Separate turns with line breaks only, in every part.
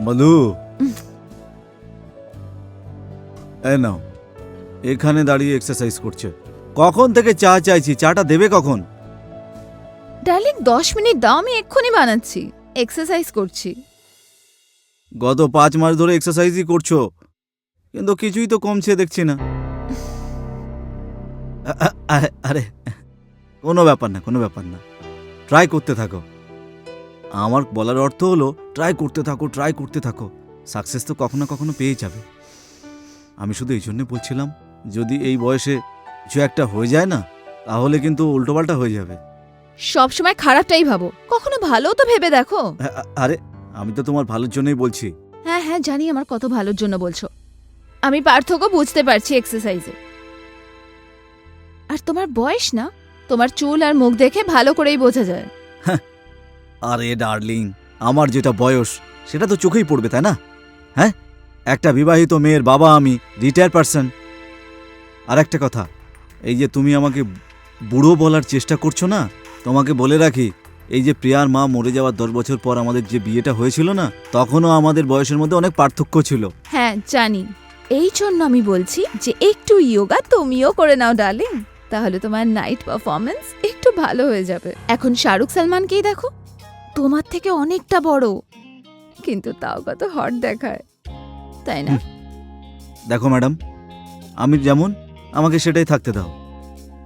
মধু, এই নাও, এখানে দাঁড়িয়ে এক্সারসাইজ করছে। কখন থেকে চা চাইছি, চাটা দেবে কখন?
ডার্লিং 10 মিনিট দাও, আমি এক্ষুনি বানাচ্ছি। এক্সারসাইজ করছি।
গত 5 মাস ধরে এক্সারসাইজই করছো, কিন্তু কিছুই তো কমছে দেখছি না। আরে কোনো ব্যাপার না, কোনো ব্যাপার না, ট্রাই করতে থাকো। আমার বলার অর্থ হলো ট্রাই করতে থাকো, ট্রাই করতে থাকো, সাকসেস তো কখনো না কখনো পেয়ে যাবে। আমি শুধু এই জন্য বলছিলাম, যদি এই বয়সে কিছু একটা হয়ে যায় না, তাহলে কিন্তু উল্টোপাল্টা হয়ে যাবে।
সব সময় খারাপটাই ভাবো, কখনো ভালো তো ভেবে দেখো।
আরে আমি তো তোমার ভালোর জন্যই বলছি।
হ্যাঁ হ্যাঁ, জানি আমার কত ভালোর জন্য বলছো। আমি পার্থক্য বুঝতে পারছি এক্সারসাইজে। আর তোমার বয়স না, তোমার চুল আর মুখ দেখে ভালো করেই বোঝা যায়।
আরে ডার্লিং, আমার যেটা বয়স সেটা তো চোখেই পড়বে, তাই না? হ্যাঁ, একটা বিবাহিত মেয়ের বাবা আমি, রিটায়ার পারসন। আর একটা কথা, এই যে তুমি আমাকে বুড়ো বলার চেষ্টা করছো না, তোমাকে বলে রাখি, এই যে প্রিয়ার মা মরে যাওয়ার 10 বছর পর আমাদের যে বিয়েটা হয়েছিল না, তখনও আমাদের বয়সের মধ্যে অনেক পার্থক্য ছিল।
হ্যাঁ জানি, এই জন্য আমি বলছি যে একটু ইয়োগা তুমিও করে নাও ডার্লিং, তাহলে তোমার নাইট পারফরমেন্স একটু ভালো হয়ে যাবে। এখন শাহরুখ সালমানকেই দেখো, তোমার থেকে অনেকটা বড়, কিন্তু তাও কত হট দেখায়, তাই না?
দেখো ম্যাডাম, আমি যেমন, আমাকে সেটাই থাকতে দাও।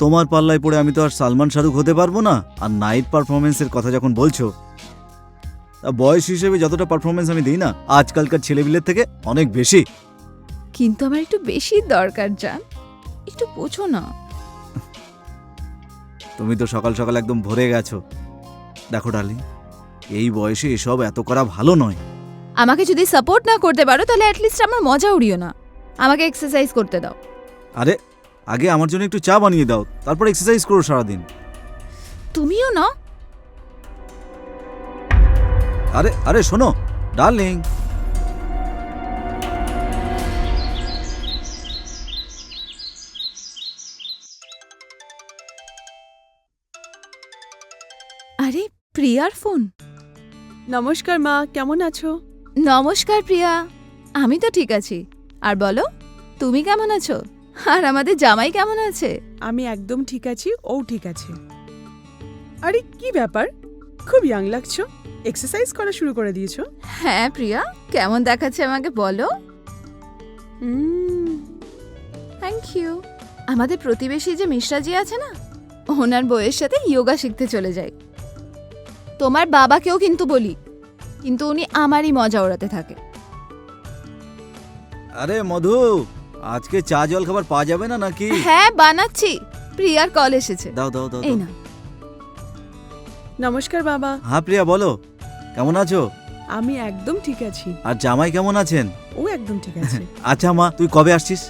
তোমার পাল্লায় পড়ে আমি তো আর সালমান শাহরুখ হতে পারবো না। আর নাইট পারফরমেন্সের কথা যখন বলছো, তা বয়স হিসেবে যতটা পারফরমেন্স আমি দিই না, আজকালকার ছেলেপিলের থেকে অনেক বেশি।
কিন্তু আমার একটু বেশি দরকার জান, একটু বোঝো না।
তুমি তো সকাল সকাল একদম ভরে গেছো। দেখো ডার্লিং, এই বয়সে এসব এত করা ভালো নয়।
আমাকে যদি সাপোর্ট না করতে পারো, তাহলে অ্যাটলিস্ট আমার মজা উড়িও না, আমাকে এক্সারসাইজ করতে দাও।
আরে আগে আমার জন্য একটু চা বানিয়ে দাও, তারপর এক্সারসাইজ করো সারাদিন।
তুমিও না।
আরে আরে শোনো ডার্লিং,
আরে প্রিয়ার ফোন।
নমস্কার মা, কেমন আছো?
নমস্কার প্রিয়া, আমি তো ঠিক আছি। আর বলো, তুমি কেমন আছো? আর আমাদের জামাই কেমন আছে?
আমি একদম ঠিক আছি, ও ঠিক আছে। আরে কি ব্যাপার, খুব ইয়াং লাগছো, এক্সারসাইজ করা শুরু করে দিয়েছো?
হ্যাঁ প্রিয়া, কেমন দেখাচ্ছে আমাকে বলো। Thank you. আমাদের প্রতিবেশী যে মিশ্রাজি আছে না, ওনার বউয়ের সাথে ইয়োগা শিখতে চলে যাই। তোমার বাবাকেও কিন্তু বলি, কিন্তু উনি আমারই মজা ওড়াতে থাকে।
আরে মধু, আজকে চা জল খাবার পাওয়া যাবে না নাকি?
হ্যাঁ বানাচ্ছি, প্রিয়ার কল এসেছে।
দাও দাও দাও
এই
দাও।
না।
নমস্কার বাবা,
হ্যাঁ প্রিয়া বলো, কেমন আছো?
আমি একদম ঠিক আছি,
আর জামাই কেমন আছেন?
ও একদম ঠিক আছে।
আচ্ছা মা, তুই কবে আসছিস?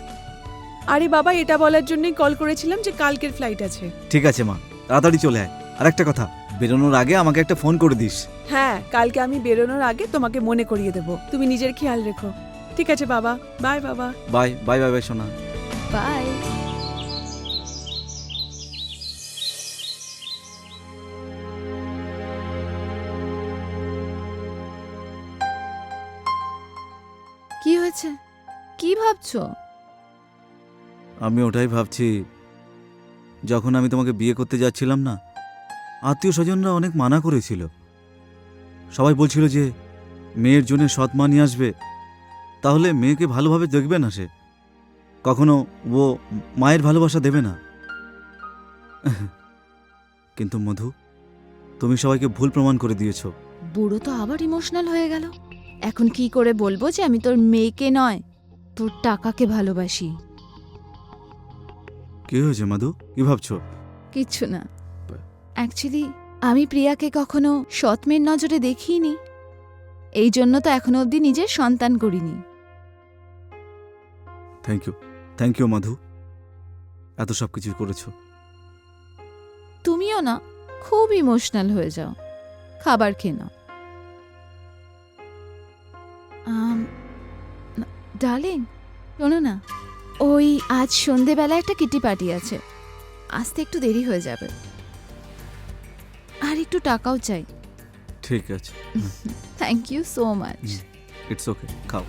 আরে বাবা, এটা বলার জন্যই কল করেছিলাম যে কালকের ফ্লাইট আছে।
ঠিক আছে মা, তাড়াতাড়ি চলে আয়। আর একটা কথা, বেরোনোর আগে আমাকে একটা ফোন করে দিস।
হ্যাঁ, কালকে আমি বেরোনোর আগে তোমাকে মনে করিয়ে দেবো। তুমি নিজের খেয়াল রেখো। ঠিক আছে বাবা, বাই বাবা।
বাই বাই বাই বাই সোনা।
বাই। কি হয়েছে, কি ভাবছো?
আমি ওটাই ভাবছি, যখন আমি তোমাকে বিয়ে করতে যাচ্ছিলাম না, আত্মীয় স্বজনরা অনেক মানা করেছিল। সবাই বলছিল যে মেয়ের জন্য সৎ মা নিয়ে আসবে, তাহলে মেয়েকে ভালোভাবে দেখবে না সে, কখনো ও মায়ের ভালোবাসা দেবে না। কিন্তু মধু, তুমি সবাইকে ভুল প্রমাণ করে দিয়েছ।
বুড়ো তো আবার ইমোশনাল হয়ে গেল। এখন কি করে বলবো যে আমি তোর মেয়েকে নয়, তোর টাকাকে ভালোবাসি?
কি হয়েছে মধু, কি ভাবছো?
কিচ্ছু না। অ্যাকচুয়ালি আমি প্রিয়াকে কখনো সৎ মেয়ের নজরে দেখিনি, এই জন্য তো এখনো অবধি নিজের সন্তান করিনি।
থ্যাংক ইউ মধু, এত সব কিছু করেছো।
তুমিও না খুব ইমোশনাল হয়ে যাও, খাবার খেয়ে নাও। ডার্লিং শোনো না, ওই আজ সন্ধেবেলা একটা কিটি পার্টি আছে, আসতে একটু দেরি হয়ে যাবে, আর একটু টাকাও চাই।
ঠিক আছে।
Thank you so much.
It's okay, খাও।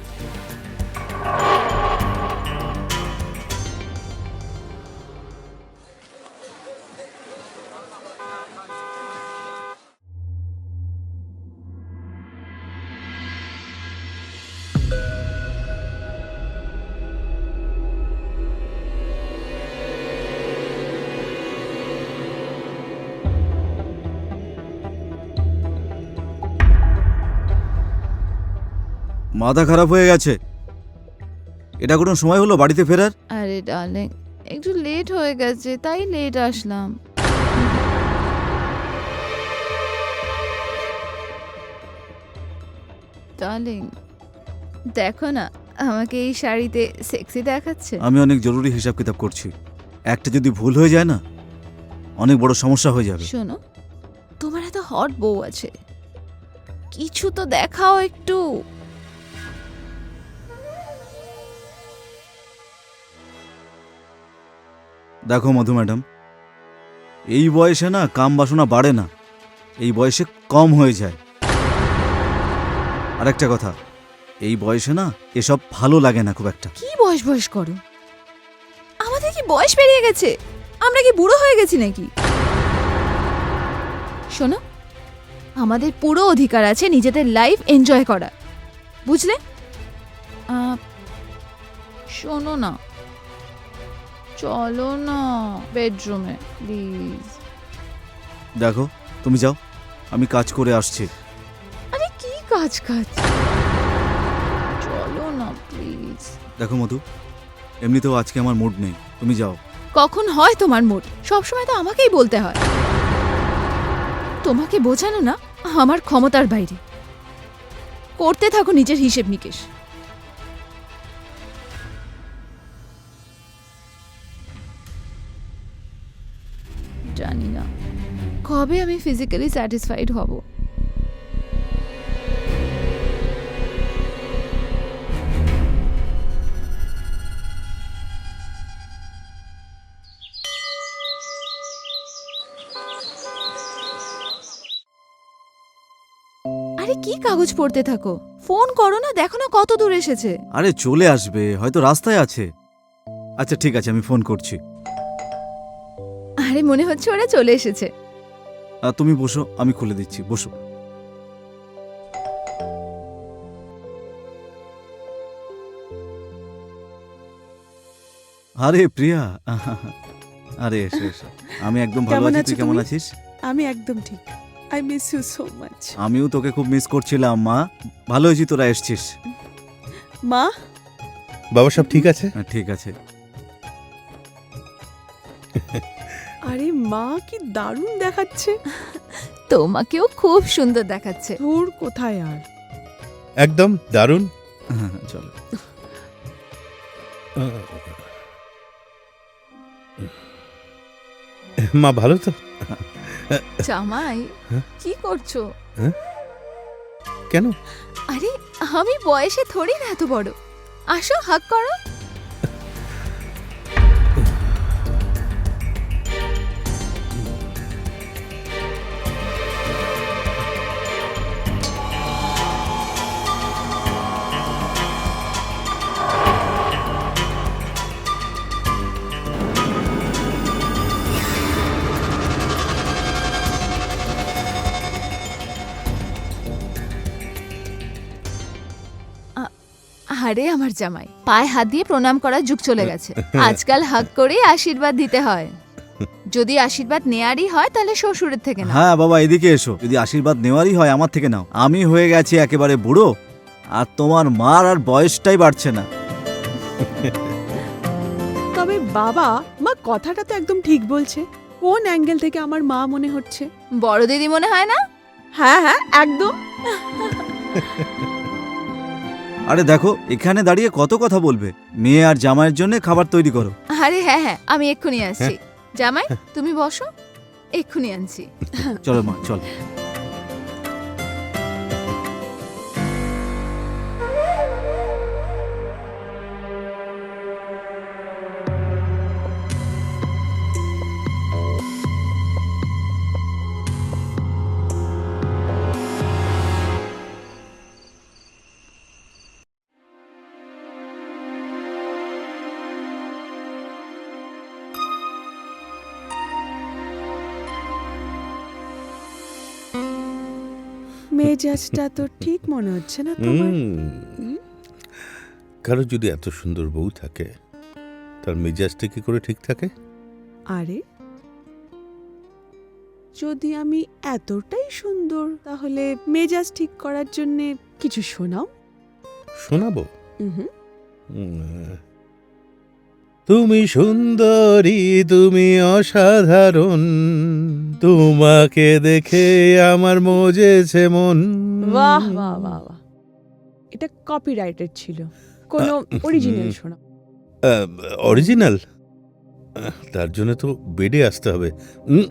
মাথা খারাপ হয়ে গেছে। এটা কোনো সময় হলো বাড়িতে ফেরার?
আরে ডার্লিং, একটু লেট হয়ে গেছে তাই লেট আসলাম। ডার্লিং, দেখো না আমাকে এই শাড়িতে সেক্সি দেখাচ্ছে।
আমি অনেক জরুরি হিসাব কিতাব করছি, একটা যদি ভুল হয়ে যায় না অনেক বড় সমস্যা হয়ে যাবে।
শোনো, তোমার এত হট বউ আছে, কিছু তো দেখাও একটু।
দেখো মধু ম্যাডাম, এই বয়সে না কাম বাসনা বাড়ে না, এই বয়সে কম হয়ে যায়। আর একটা কথা, এই বয়সে না এসব ভালো লাগে না খুব একটা।
কি বয়স বয়স করো? আমাদের কি বয়স পেরিয়ে গেছে? আমরা কি বুড়ো হয়ে গেছি নাকি? শোনো, আমাদের পুরো অধিকার আছে নিজেদের লাইফ এনজয় করা, বুঝলে? শোনো না, চলো না বেডরুমে প্লিজ।
দেখো তুমি যাও, আমি কাজ করে আসছি।
আরে কি কাজ কাজ, চলো না প্লিজ।
দেখো মধু, এমনিতেও আজকে আমার মুড নেই, তুমি যাও।
কখন হয় তোমার মুড? সবসময় তো আমাকেই বলতে হয়। তোমাকে বোঝানো না আমার ক্ষমতার বাইরে। করতে থাকো নিজের হিসেব নিকেশ। জানি না কবে আমি ফিজিক্যালি স্যাটিসফাইড হব। আরে কি কাগজ পড়তে থাকো, ফোন করো না, দেখো না কত দূর এসেছে।
আরে চলে আসবে, হয়তো রাস্তায় আছে। আচ্ছা ঠিক আছে, আমি ফোন করছি।
আরে মনে হচ্ছে ওরা চলে এসেছে।
তুমি বসো, আমি খুলে দিচ্ছি, বসো। আরে প্রিয়া, আরে এসো এসো। আমি একদম ভালো
কেমন
আছি,
আছো
তুই কেমন
তুমি?
আছিস?
আমি একদম ঠিক। I miss you so much.
আমিও তোকে খুব মিস করছিলাম মা। ভালো হয়েছি তোরা এসছিস।
মা,
বাবা সব ঠিক আছে?
হ্যাঁ, ঠিক আছে।
আরে মা কি দারুণ দেখাচ্ছে।
তোমাকেও খুব সুন্দর দেখাচ্ছে।
ধুর, কোথায় আর।
একদম দারুণ।
হ্যাঁ, চলো।
মা ভালো তো?
জামাই, কি করছো?
কেন?
আরে আমি বয়সে থোড়ি না এত বড়। আসো, হাগ করো। আরে আমার জামাই, পায়ে হাত দিয়ে প্রণাম করার যুগ চলে গেছে। আজকাল হাগ করে আশীর্বাদ দিতে হয়। যদি আশীর্বাদ নেয়ারই হয় তাহলে শ্বশুরের থেকে না।
হ্যাঁ বাবা, এদিকে এসো। যদি আশীর্বাদ নেওয়ারই হয় আমার থেকে নাও। আমি হয়ে গেছি একেবারে বুড়ো, আর তোমার মার আর বয়সটাই বাড়ছে না।
তবে বাবা, মা কথাটা তো একদম ঠিক বলছে। কোন অ্যাঙ্গেল থেকে আমার মা মনে হচ্ছে?
বড় দিদি মনে হয় না?
হ্যাঁ হ্যাঁ, একদম।
আরে দেখো, এখানে দাঁড়িয়ে কত কথা বলবে। মেয়ে আর জামাইয়ের জন্য খাবার তৈরি করো।
আরে হ্যাঁ হ্যাঁ, আমি এক্ষুনি আসছি। জামাই তুমি বসো, এক্ষুনি আনছি।
চলো মা, চলো।
মেজাজটা তো ঠিক মনে হচ্ছে না তোমার।
হুম। কারো যদি এত সুন্দর বউ থাকে, তার মেজাজটা কি করে ঠিক থাকে?
আরে যদি আমি এতটাই সুন্দর, তাহলে মেজাজ ঠিক করার জন্যে কিছু শোনাও।
শোনাবো?
হুম।
তুমি সুন্দরী, তুমি অসাধারণ, তোমাকে দেখে আমার মজেছে মন।
বাহ বাহ বাহ বাহ, এটা কপিরাইটেড ছিল, কোনো অরিজিনাল শোনাও।
অরিজিনাল? তার জন্য তো বেডে আসতে হবে। উম,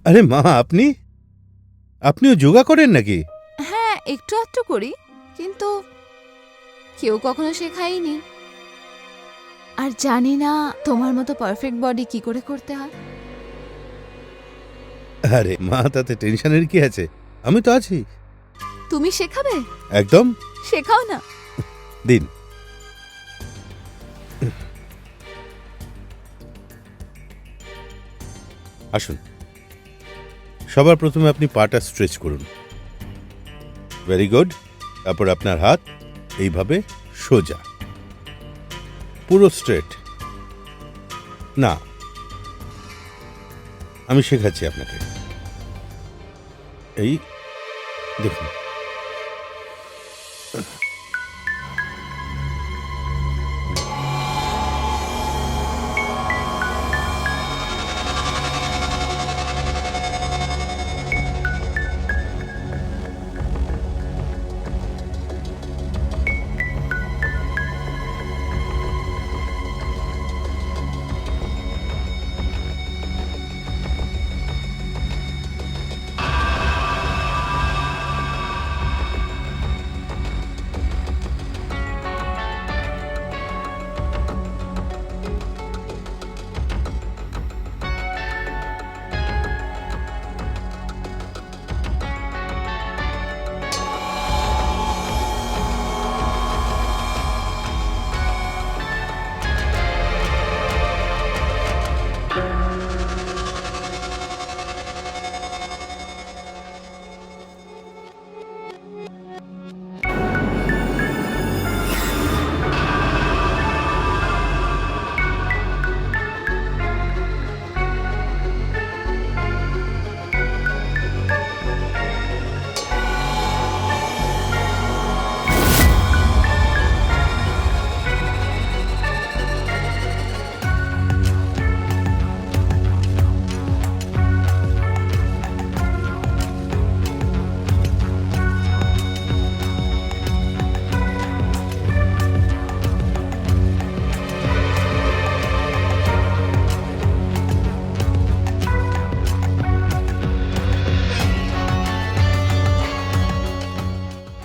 আরে মা, আপনিও যোগা করেন নাকি?
হ্যাঁ, একটু আধটু করি, কিন্তু কেউ কখনো শেখায়নি। আর জানি না তোমার মতো পারফেক্ট বডি কি করে করতে হয়।
আরে মা, তাতে টেনশনের কি আছে? আমি তো আছি।
তুমি শেখাবে?
একদম।
শেখাও না।
দিন। আসুন, সবার প্রথমে আপনি পাটা স্ট্রেচ করুন। Very good. তারপর আপনার হাত এইভাবে সোজা, পুরো স্ট্রেট। না, আমি শেখাচ্ছি আপনাকে। এই দেখুন,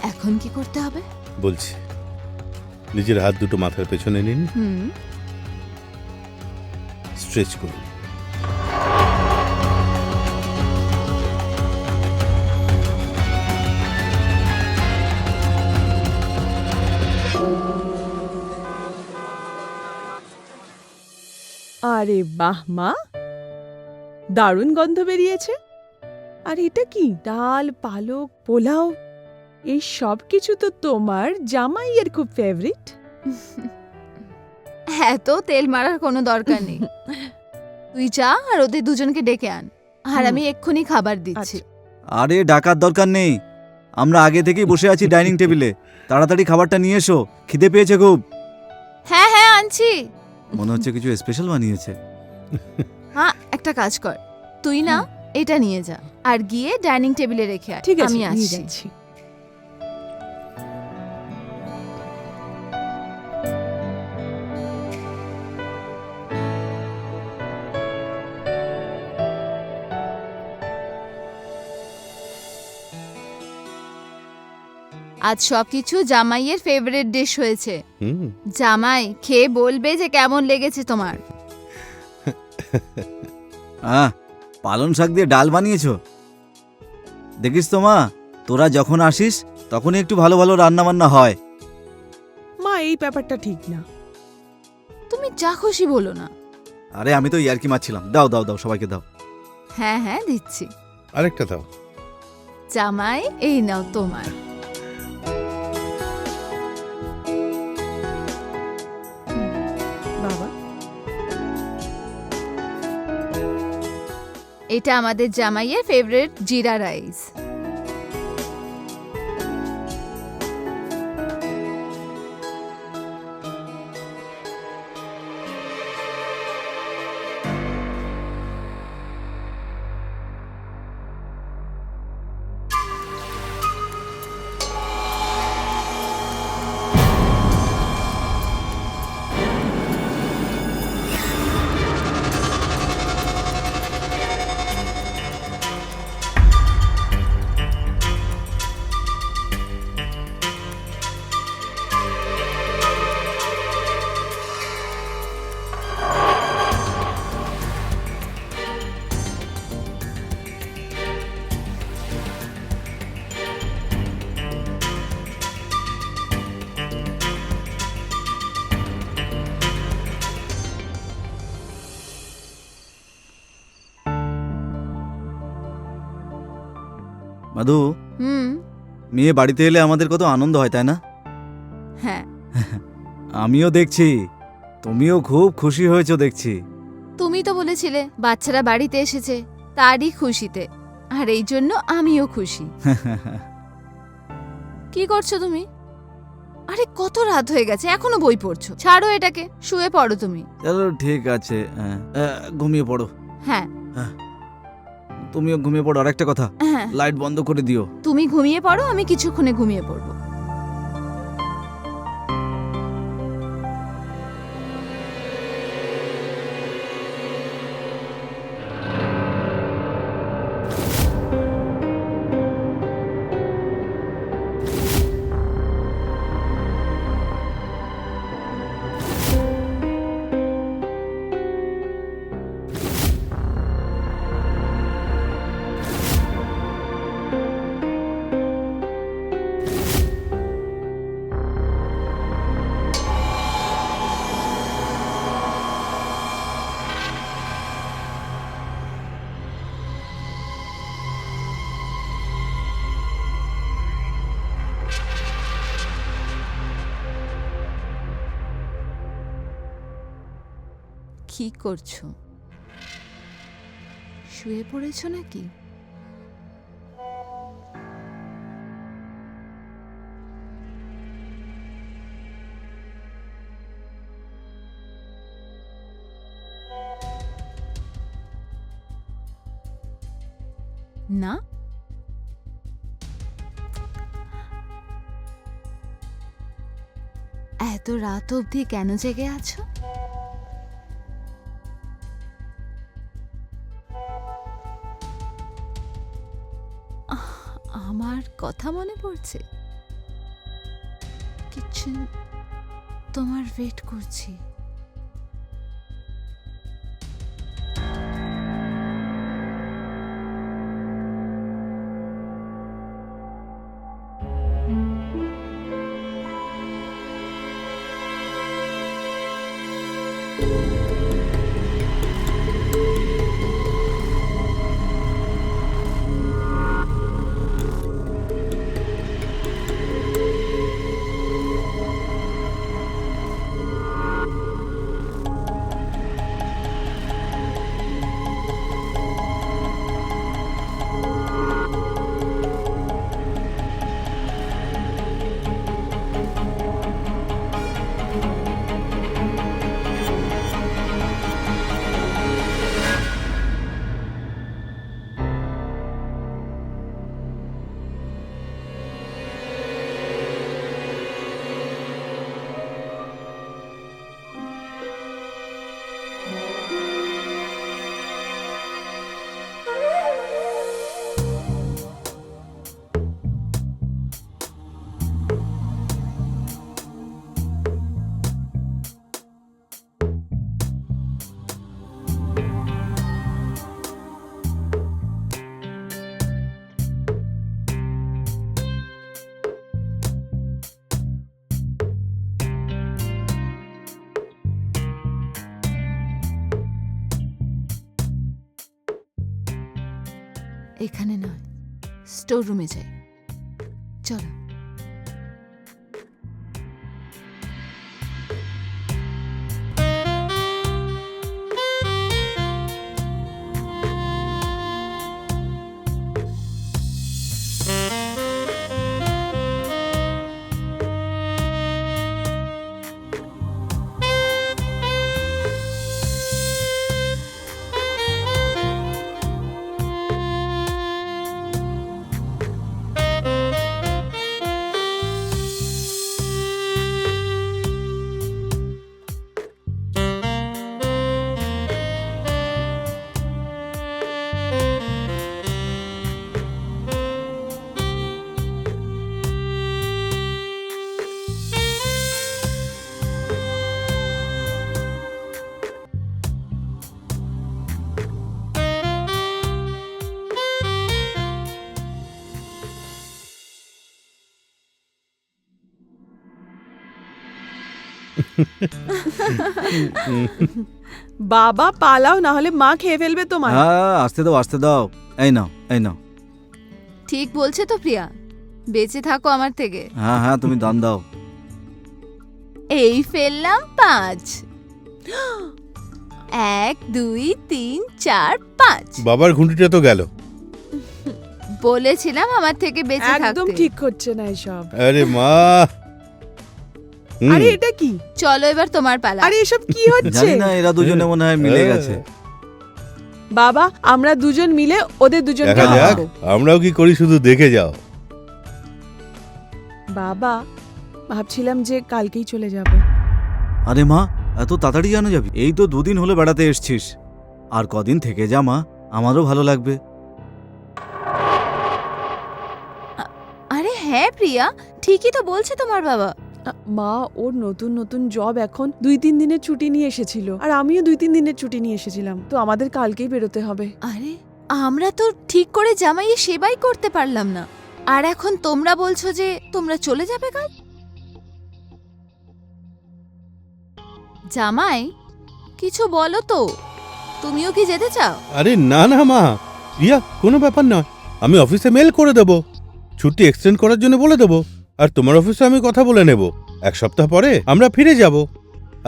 এখন কি করতে হবে?
বলছি। নিজের হাত দুটো মাথার পেছনে নিন,
হুম।
স্ট্রেচ করুন।
আরে বাহ মা, দারুণ গন্ধ বেরিয়েছে। আর এটা কি, ডাল, পালক, পোলাও, এই সব কিছু তো তোমার জামাইয়ের খুব ফেভারিট।
এত তেল মারার কোনো দরকার নেই। তুই যা আর ওদের দুজনকে ডেকে আন, আর আমি এক্ষুনি খাবার দিচ্ছি।
আরে ডাকার দরকার নেই, আমরা আগে থেকেই বসে আছি ডাইনিং টেবিলে। তাড়াতাড়ি খাবারটা নিয়ে এসো, খিদে পেয়েছে খুব।
হ্যাঁ হ্যাঁ আনছি।
মনে হচ্ছে কিছু স্পেশাল বানিয়েছে।
হ্যাঁ একটা কাজ কর, তুই না এটা নিয়ে যা আর গিয়ে ডাইনিং টেবিলে রেখে আয়।
ঠিক আছে,
আমি
নিয়ে
আসছি।
যাচ্ছি।
আজ সবকিছু জামাইয়ের ফেভারিট ডিশ হয়েছে।
হুম,
জামাই খেয়ে বলবে যে কেমন লেগেছে তোমার।
পালং শাক দিয়ে ডাল বানিয়েছো। দেখিস তো মা, তোরা যখন আসিস তখনই একটু ভালো ভালো রান্না বান্না হয়।
মা, এই ব্যাপারটা ঠিক না।
তুমি যা খুশি বলো না।
আরে আমি তো ইয়ার্কি মারছিলাম। দাও দাও দাও, সবাইকে দাও।
হ্যাঁ হ্যাঁ দিচ্ছি।
আরেকটা দাও।
জামাই এই নাও তোমার।
বাবা,
এটা আমাদের জামাইয়ের ফেভারিট জিরা রাইস।
মাধু, মেয়ে বাড়িতে এলে আমাদের কত আনন্দ হয়, তাই না?
হ্যাঁ
আমিও দেখছি, তুমিও খুব খুশি হয়েছো দেখছি।
তুমি তো বলেছিলে বাচ্চারা বাড়িতে এসেছে তারই খুশিতে, আর এই জন্য আমিও খুশি। কি করছো তুমি? আরে কত রাত হয়ে গেছে, এখনো বই পড়ছো? ছাড়ো এটাকে, শুয়ে পড়ো তুমি।
চলো ঠিক আছে, ঘুমিয়ে পড়ো।
হ্যাঁ
তুমিও ঘুমিয়ে পড়ো। আর একটা কথা,
হ্যাঁ
লাইট বন্ধ করে দিও।
তুমি ঘুমিয়ে পড়ো, আমি কিছুক্ষণে ঘুমিয়ে পড়বো। কি করছো? শুয়ে পড়েছো নাকি? না, এত রাত অবধি কেন জেগে আছো? আমার কথা মনে পড়ছে? কিচ্ছু, তোমার ওয়েট করছি। এখানে নয়, স্টোর রুমে যাই। চলো।
বাবা পালাও, না হলে মা খেয়ে ফেলবে তোমার।
হ্যাঁ, আসতে দাও। এই নাও, এই নাও।
ঠিক বলছে তো প্রিয়া, বেঁচে থাকো আমার থেকে।
হ্যাঁ হ্যাঁ, তুমি দান দাও।
এই ফেললাম 5। 1 2 3 4 5।
বাবার ঘুঁটিটা তো গেল।
বলেছিলাম আমার থেকে বেঁচে থাকতে।
একদম ঠিক হচ্ছে না এসব।
আরে মা,
আরে এটা কি?
চলো এবার তোমার পালা।
আরে এসব কি হচ্ছে?
জানি না, এরা দুজনে মনে হয় মিলে গেছে।
বাবা, আমরা দুজন মিলে ওদের দুজনকে
দেখা যাক
হারাবো।
আমরাও কি করি, শুধু দেখে যাও।
বাবা, ভাবছিলাম যে কালকেই চলে যাব।
আরে মা, এত তাড়াতাড়ি জানো যাবি? এই তো 2 দিন হলো বেড়াতে এসছিস। আর কদিন থেকে যা মা, আমারও ভালো লাগবে।
আরে হ্যাঁ প্রিয়া, ঠিকই তো বলছে তোমার বাবা।
মা, ওর নতুন নতুন জব, এখন 2-3 দিনের ছুটি নিয়ে এসেছিল, আর আমিও 2-3 দিনের ছুটি নিয়ে এসেছিলাম, তো আমাদের কালকেই বেরোতে হবে।
আরে আমরা তো ঠিক করে জামাইয়ে সেবাই করতে পারলাম না, আর এখন তোমরা বলছো যে তোমরা চলে যাবে কাল? জামাই কিছু বলো তো, তুমিও কি যেতে চাও?
আরে না না মা, রিয়া, কোনো ব্যাপার নয়। আমি অফিসে মেল করে দেব, ছুটি এক্সটেন্ড করার জন্য বলে দেব, আর তোমার অফিসে আমি কথা বলে নেব। 1 সপ্তাহ পরে আমরা ফিরে যাব।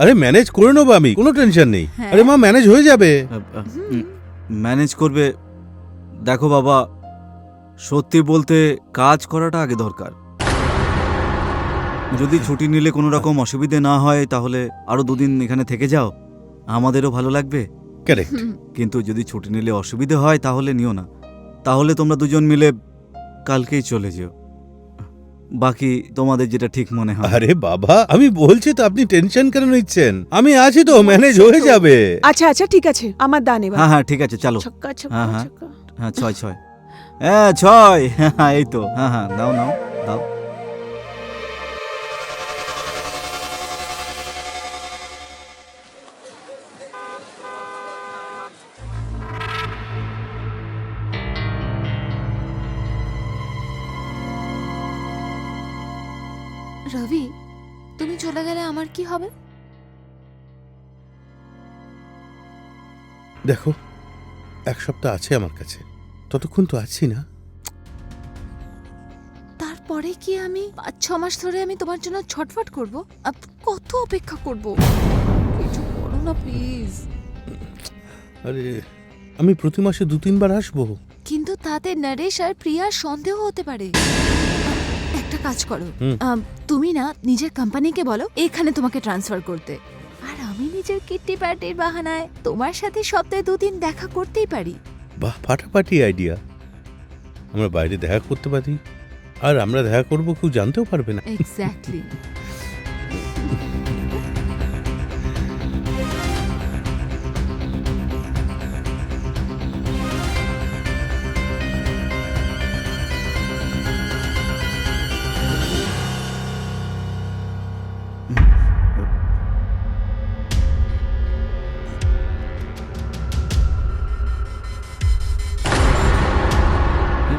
আরে ম্যানেজ করে নেবো আমি, কোনো টেনশন নেই।
হ্যাঁ।
আরে মা, ম্যানেজ হয়ে যাবে।
ম্যানেজ করবে। দেখো বাবা, সত্যি বলতে কাজ করাটা আগে দরকার। যদি ছুটি নিলে কোনো রকম অসুবিধে না হয়, তাহলে আরো 2 দিন এখানে থেকে যাও, আমাদেরও ভালো লাগবে।
কারেক্ট।
কিন্তু যদি ছুটি নিলে অসুবিধে হয়, তাহলে নিও না। তাহলে তোমরা দুজন মিলে কালকেই চলে যেও, বাকি তোমাদের যেটা ঠিক মনে হয়।
আরে বাবা, আমি বলছি তো, আপনি টেনশন কেন নিচ্ছেন? আমি আছি তো, ম্যানেজ হয়ে যাবে।
আচ্ছা আচ্ছা, ঠিক আছে, আমার দান এবার।
হ্যাঁ হ্যাঁ, ঠিক আছে, চলো।
ছক্কা ছক্কা
হ্যাঁ, হ্যাঁ।
ছক্কা।
হ্যাঁ, 6 হ্যাঁ 6, হ্যাঁ এই তো। হ্যাঁ হ্যাঁ, দাও নাও দাও।
রবি, তুমি চলে গেলে আমার কি হবে?
দেখো, 1 সপ্তাহ আছে আমার কাছে, ততক্ষণ তো আছি না।
তারপরে কি আমি 5-6 মাস ধরে আমি তোমার জন্য ছটফট করব? কত অপেক্ষা করব? কিছু করো না প্লিজ।
আরে আমি প্রতি মাসে 2-3 বার আসবো।
কিন্তু তাতে নরেশ আর প্রিয়ার সন্দেহ হতে পারে। একটা কাজ করো, তুমি না নিজের কোম্পানিকে বলো এখানে তোমাকে ট্রান্সফার করতে, আর আমি নিজের কিট্টি পার্টির বাহানায় তোমার সাথে সপ্তাহে 2 দিন দেখা করতেই পারি।
বাহ, ফাটাফাটি আইডিয়া। আমরা বাইরে দেখা করতে পারি, আর আমরা দেখা করব, কেউ জানতেও পারবে না।
এক্স্যাক্টলি।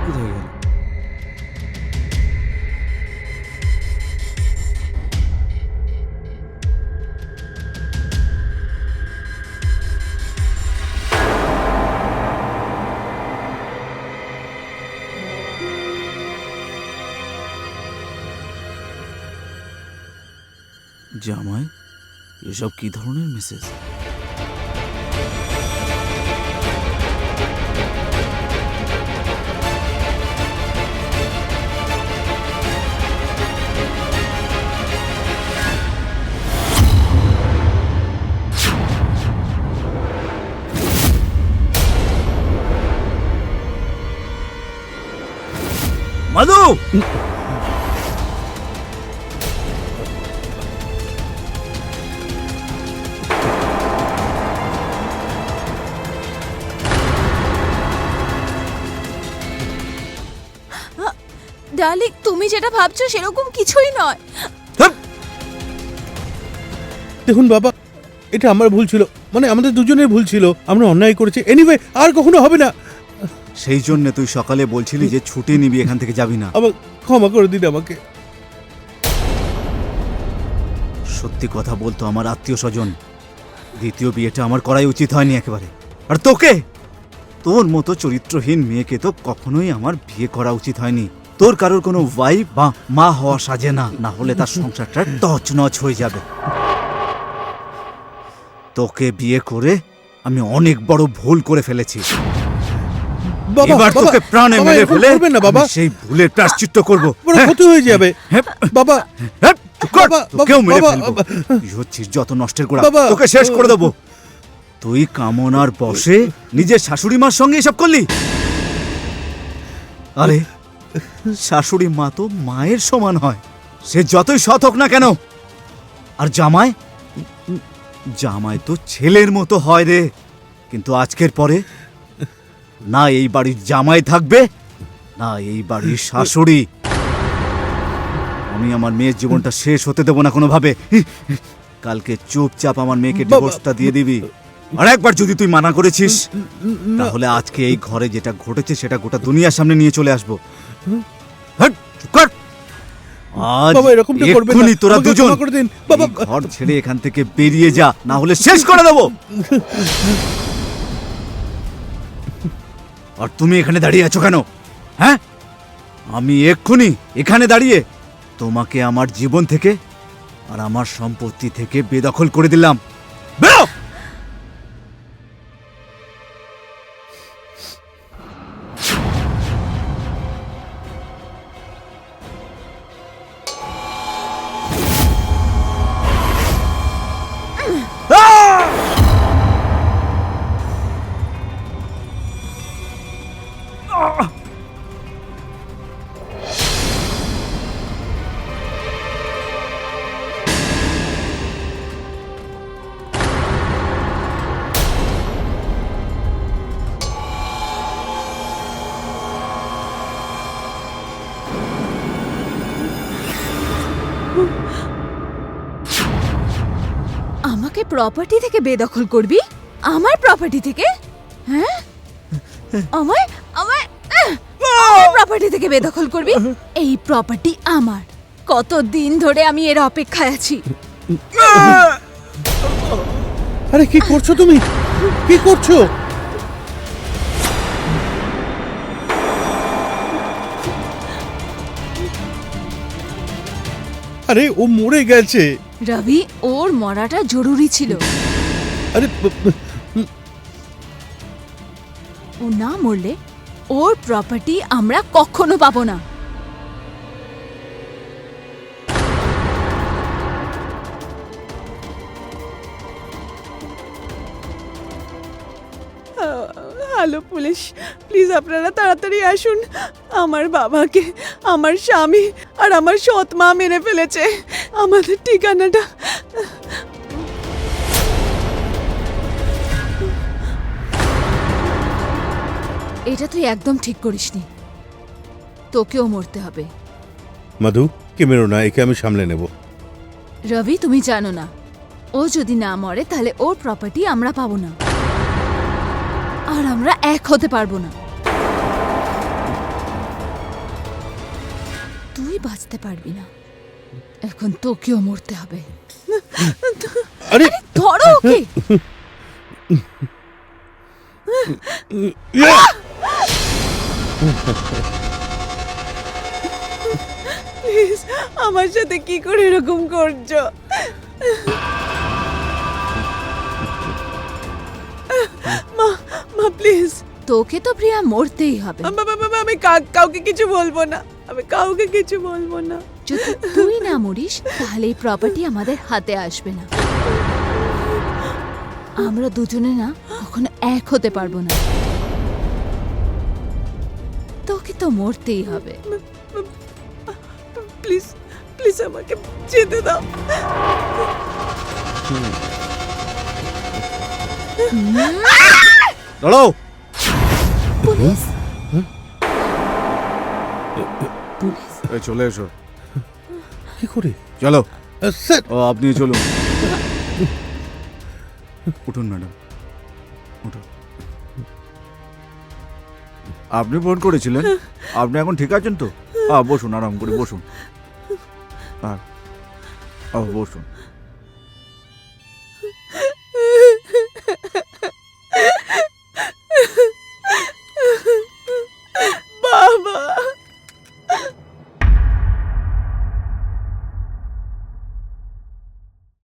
কোথায় গেল? জামাই, এসব কি ধরনের মেসেজ? মধু,
ডার্লিং, তুমি যেটা ভাবছো সেরকম কিছুই নয়।
দেখুন বাবা, এটা আমার ভুল ছিল, মানে আমাদের দুজনের ভুল ছিল, আমরা অন্যায় করেছি। এনিওয়ে, আর কখনো হবে না।
সেই জন্য তুই সকালে বলছিলি যে ছুটি নিবি, এখান থেকে যাবি না।
আবার ক্ষমা করে দিন আমাকে।
সত্যি কথা বলতো আমার আত্মীয় স্বজন, দ্বিতীয় বিয়েটা আমার করাই উচিত হয়নি একেবারে। আর তোকে, তোর মতো চরিত্রহীন মেয়েকে তো কখনোই আমার বিয়ে করা উচিত হয়নি। তোর কারোর কোনো ওয়াইফ বা মা হওয়া সাজে না, না হলে তার সংসারটা তছনছ হয়ে যাবে। তোকে বিয়ে করে আমি অনেক বড় ভুল করে ফেলেছি।
বাবা,
এবার
বাবা,
তোকে প্রাণে
বাবা,
মেরে
এরকম
ফেলে
করবেন না বাবা।
আমি সেই ভুলের প্রায়শ্চিত্ত করব।
বড় ক্ষতি হয়ে যাবে বাবা। বাবা,
তোকেও মেরে
বাবা,
ফেলবো।
বাবা।
তুই হচ্ছিস যত নষ্টের গোড়া,
বাবা।
তোকে শেষ করে দেবো। তুই কামনার বশে নিজের শাশুড়ি মার সঙ্গে এসব করলি। আরে শাশুড়ি মা তো মায়ের সমান হয়, সে যতই সৎ হোক না কেন। আর জামাই, জামাই তো ছেলের মতো হয় রে। কিন্তু আজকের পরে না এই বাড়ির জামাই থাকবে, না এই বাড়ির শাশুড়ি। আমি আমার মেয়ের জীবনটা শেষ হতে দেবো না কোনোভাবে। কালকে চুপচাপ আমার মেয়েকে ডিভোর্সটা দিয়ে দিবি। আর একবার যদি তুই মানা করেছিস, তাহলে আজকে এই ঘরে যেটা ঘটেছে সেটা গোটা দুনিয়ার সামনে নিয়ে চলে আসবো। হাট, চুপ কর। আজ
বাবা, এরকমটা করবেন না।
এক্ষুনি তোরা
আমাকে
দুজন
ক্ষমা করে দিন বাবা।
এই ঘর ছেড়ে এখান থেকে বেরিয়ে যা, না হলে শেষ করে দেবো। আর তুমি এখানে দাঁড়িয়ে আছো কেন? হ্যাঁ, আমি এক্ষুনি এখানে দাঁড়িয়ে তোমাকে আমার জীবন থেকে আর আমার সম্পত্তি থেকে বেদখল করে দিলাম। বেরো!
আমাকে প্রপার্টি থেকে বেদখল করবি? আমার প্রপার্টি থেকে? হ্যাঁ, আমার আমার আমার প্রপার্টি থেকে বেদখল করবি? এই প্রপার্টি আমার। কতদিন ধরে আমি এর অপেক্ষায় আছি।
আরে কি করছো তুমি? কি করছো? আরে ও মরে গেছে।
রবি, ওর মরাটা জরুরি ছিল।
আরে
ও না মরলে ওর প্রপার্টি আমরা কখনো পাবো না।
হ্যালো পুলিশ, প্লিজ আপনারা তাড়াতাড়ি আসুন। আমার বাবাকে আমার স্বামী আর আমার সৎ মা মেরে ফেলেছে। আমাদের ঠিকানাটা
এটা তুই একদম ঠিক করিসনি। তোকেও মরতে হবে।
মধু, কে মেরো না, একে আমি সামলে নেব।
রবি, তুমি জানো না, ও যদি না মরে তাহলে ওর প্রপার্টি আমরা পাবো না, আর আমরা এক হতে পারবো না। তুই বাঁচতে পারবি না, এখন তোকেও মরতে হবে।
আরে
ধরো ওকে।
প্লিজ আমার সাথে কি করে এরকম করছো? মা মা প্লিজ,
তোকে তো প্রিয়া মরতেই হবে।
আমি কাউকে কিছু বলবো না, আমি কাউকে কিছু বলবো না।
যদি তুই না মরিস তাহলে এই প্রপার্টি আমাদের হাতে আসবে না। আমরা দুজনে না কখনো এক হতে পারবো না। তোকে তো মরতেই হবে।
প্লিজ প্লিজ আমাকে যেতে দাও।
দাঁড়াও।
Police, police.
এই চলে এসো,
কি করে?
চলো।
স্যার,
ও আপনি চলুন। উঠুন ম্যাডাম, উঠুন। আপনি ফোন করেছিলেন? আপনি এখন ঠিক আছেন তো? বসুন, আরাম করে বসুন। বসুন।